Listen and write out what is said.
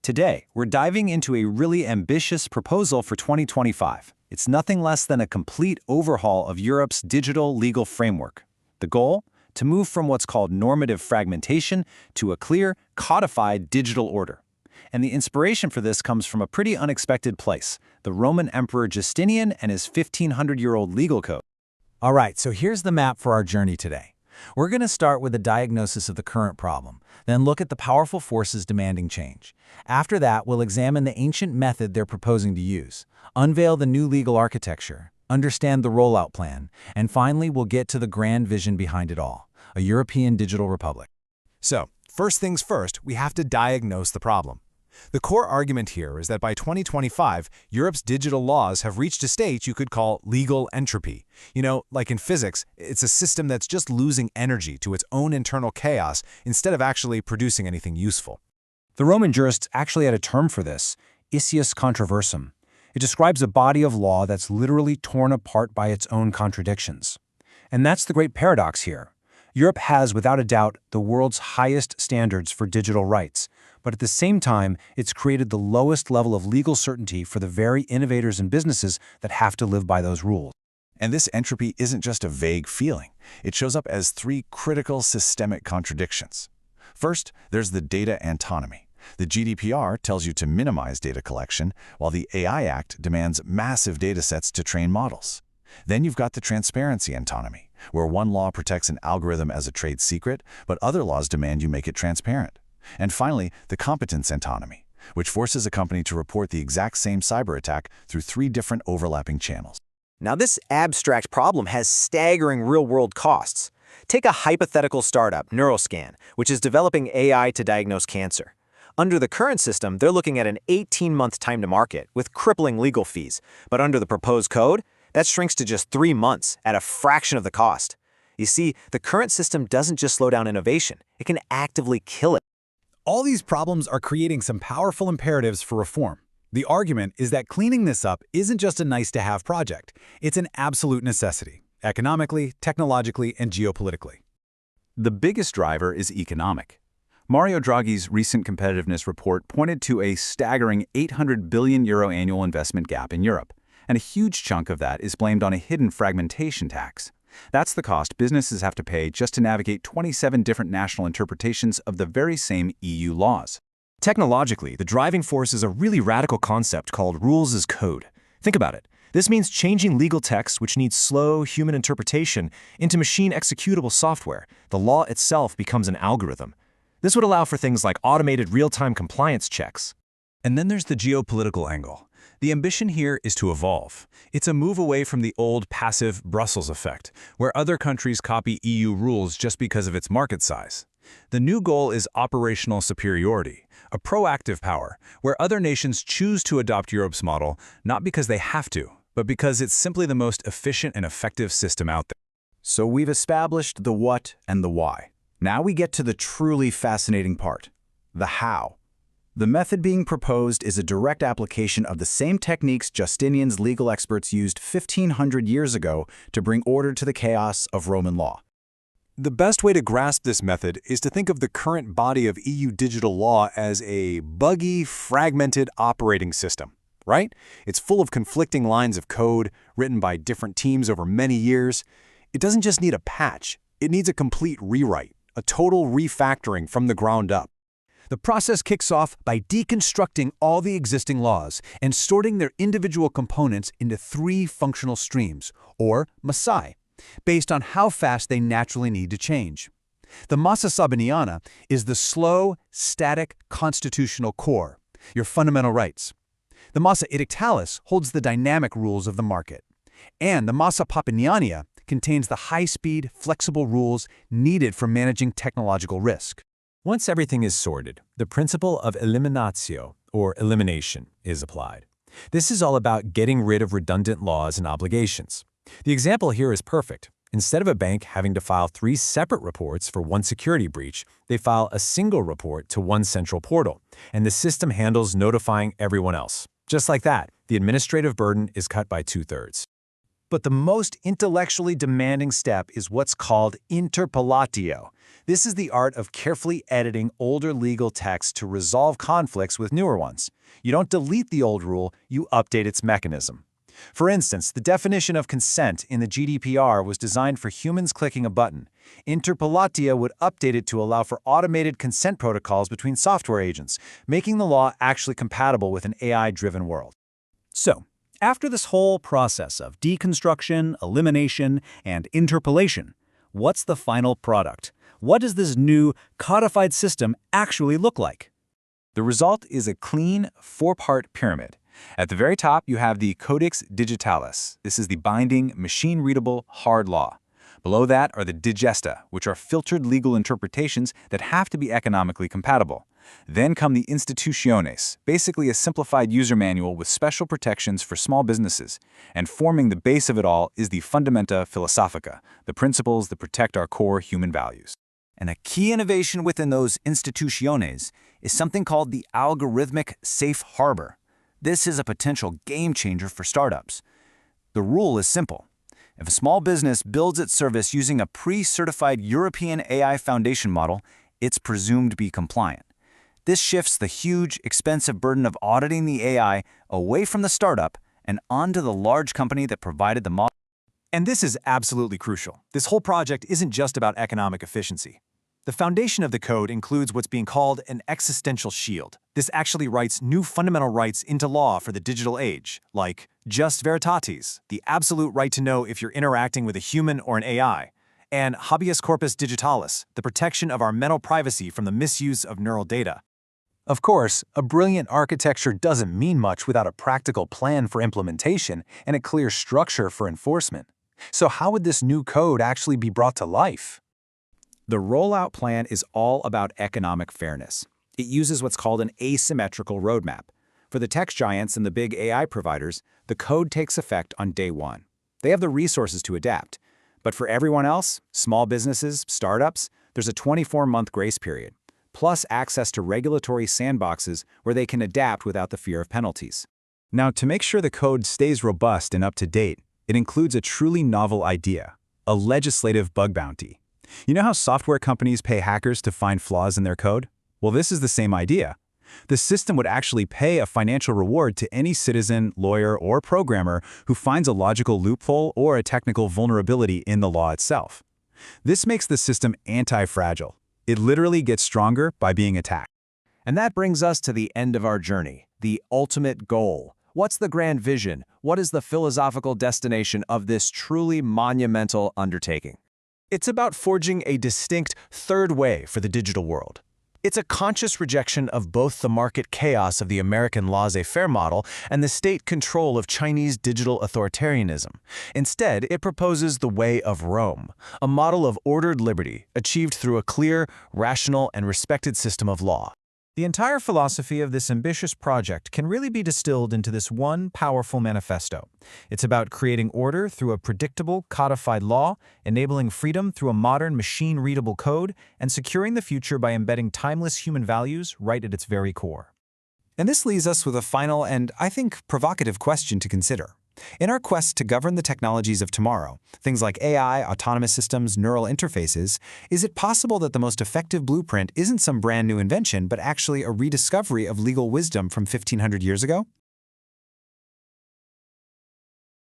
Today, we're diving into a really ambitious proposal for 2025. It's nothing less than a complete overhaul of Europe's digital legal framework. The goal? To move from what's called normative fragmentation to a clear, codified digital order. And the inspiration for this comes from a pretty unexpected place, the Roman Emperor Justinian and his 1,500-year-old legal code. All right, so here's the map for our journey today. We're going to start with a diagnosis of the current problem, then look at the powerful forces demanding change. After that, we'll examine the ancient method they're proposing to use, unveil the new legal architecture, understand the rollout plan, and finally we'll get to the grand vision behind it all, a European digital republic. So, first things first, we have to diagnose the problem. The core argument here is that by 2025, Europe's digital laws have reached a state you could call legal entropy. You know, like in physics, it's a system that's just losing energy to its own internal chaos instead of actually producing anything useful. The Roman jurists actually had a term for this, ischius controversum. It describes a body of law that's literally torn apart by its own contradictions. And that's the great paradox here. Europe has, without a doubt, the world's highest standards for digital rights, but at the same time, it's created the lowest level of legal certainty for the very innovators and businesses that have to live by those rules. And this entropy isn't just a vague feeling. It shows up as three critical systemic contradictions. First, there's the data autonomy. The GDPR tells you to minimize data collection, while the AI Act demands massive datasets to train models. Then you've got the transparency autonomy, where one law protects an algorithm as a trade secret, but other laws demand you make it transparent. And finally, the competence autonomy, which forces a company to report the exact same cyber attack through three different overlapping channels. Now, this abstract problem has staggering real-world costs. Take a hypothetical startup, NeuroScan, which is developing AI to diagnose cancer. Under the current system, they're looking at an 18-month time to market with crippling legal fees. But under the proposed code, that shrinks to just 3 months at a fraction of the cost. You see, the current system doesn't just slow down innovation, it can actively kill it. All these problems are creating some powerful imperatives for reform. The argument is that cleaning this up isn't just a nice-to-have project. It's an absolute necessity, economically, technologically, and geopolitically. The biggest driver is economic. Mario Draghi's recent competitiveness report pointed to a staggering €800 billion annual investment gap in Europe, and a huge chunk of that is blamed on a hidden fragmentation tax. That's the cost businesses have to pay just to navigate 27 different national interpretations of the very same EU laws. Technologically, the driving force is a really radical concept called rules as code. Think about it. This means changing legal text, which needs slow human interpretation, into machine-executable software. The law itself becomes an algorithm. This would allow for things like automated real-time compliance checks. And then there's the geopolitical angle. The ambition here is to evolve. It's a move away from the old passive Brussels effect, where other countries copy EU rules just because of its market size. The new goal is operational superiority, a proactive power, where other nations choose to adopt Europe's model, not because they have to, but because it's simply the most efficient and effective system out there. So we've established the what and the why. Now we get to the truly fascinating part, the how. The method being proposed is a direct application of the same techniques Justinian's legal experts used 1,500 years ago to bring order to the chaos of Roman law. The best way to grasp this method is to think of the current body of EU digital law as a buggy, fragmented operating system, right? It's full of conflicting lines of code written by different teams over many years. It doesn't just need a patch, it needs a complete rewrite, a total refactoring from the ground up. The process kicks off by deconstructing all the existing laws and sorting their individual components into 3 functional streams, or massae, based on how fast they naturally need to change. The massa sabiniana is the slow, static constitutional core, your fundamental rights. The massa edictalis holds the dynamic rules of the market. And the massa papiniania contains the high-speed, flexible rules needed for managing technological risk. Once everything is sorted, the principle of eliminatio, or elimination, is applied. This is all about getting rid of redundant laws and obligations. The example here is perfect. Instead of a bank having to file 3 separate reports for one security breach, they file a single report to one central portal, and the system handles notifying everyone else. Just like that, the administrative burden is cut by 2/3. But the most intellectually demanding step is what's called interpolatio. This is the art of carefully editing older legal texts to resolve conflicts with newer ones. You don't delete the old rule, you update its mechanism. For instance, the definition of consent in the GDPR was designed for humans clicking a button. Interpolatio would update it to allow for automated consent protocols between software agents, making the law actually compatible with an AI-driven world. So, after this whole process of deconstruction, elimination, and interpolation, what's the final product? What does this new codified system actually look like? The result is a clean, four-part pyramid. At the very top, you have the Codex Digitalis. This is the binding, machine-readable, hard law. Below that are the digesta, which are filtered legal interpretations that have to be economically compatible. Then come the institutiones, basically a simplified user manual with special protections for small businesses. And forming the base of it all is the fundamenta philosophica, the principles that protect our core human values. And a key innovation within those institutiones is something called the algorithmic safe harbor. This is a potential game changer for startups. The rule is simple. If a small business builds its service using a pre-certified European AI foundation model, it's presumed to be compliant. This shifts the huge, expensive burden of auditing the AI away from the startup and onto the large company that provided the model. And this is absolutely crucial. This whole project isn't just about economic efficiency. The foundation of the code includes what's being called an existential shield. This actually writes new fundamental rights into law for the digital age, like just veritatis, the absolute right to know if you're interacting with a human or an AI, and habeas corpus digitalis, the protection of our mental privacy from the misuse of neural data. Of course, a brilliant architecture doesn't mean much without a practical plan for implementation and a clear structure for enforcement. So how would this new code actually be brought to life? The rollout plan is all about economic fairness. It uses what's called an asymmetrical roadmap. For the tech giants and the big AI providers, the code takes effect on day one. They have the resources to adapt. But for everyone else, small businesses, startups, there's a 24-month grace period, plus access to regulatory sandboxes where they can adapt without the fear of penalties. Now, to make sure the code stays robust and up to date, it includes a truly novel idea, a legislative bug bounty. You know how software companies pay hackers to find flaws in their code? Well, this is the same idea. The system would actually pay a financial reward to any citizen, lawyer, or programmer who finds a logical loophole or a technical vulnerability in the law itself. This makes the system anti-fragile. It literally gets stronger by being attacked. And that brings us to the end of our journey, the ultimate goal. What's the grand vision? What is the philosophical destination of this truly monumental undertaking? It's about forging a distinct third way for the digital world. It's a conscious rejection of both the market chaos of the American laissez-faire model and the state control of Chinese digital authoritarianism. Instead, it proposes the way of Rome, a model of ordered liberty achieved through a clear, rational, and respected system of law. The entire philosophy of this ambitious project can really be distilled into this one powerful manifesto. It's about creating order through a predictable, codified law, enabling freedom through a modern, machine-readable code, and securing the future by embedding timeless human values right at its very core. And this leaves us with a final and, I think, provocative question to consider. In our quest to govern the technologies of tomorrow, things like AI, autonomous systems, neural interfaces, is it possible that the most effective blueprint isn't some brand new invention, but actually a rediscovery of legal wisdom from 1500 years ago?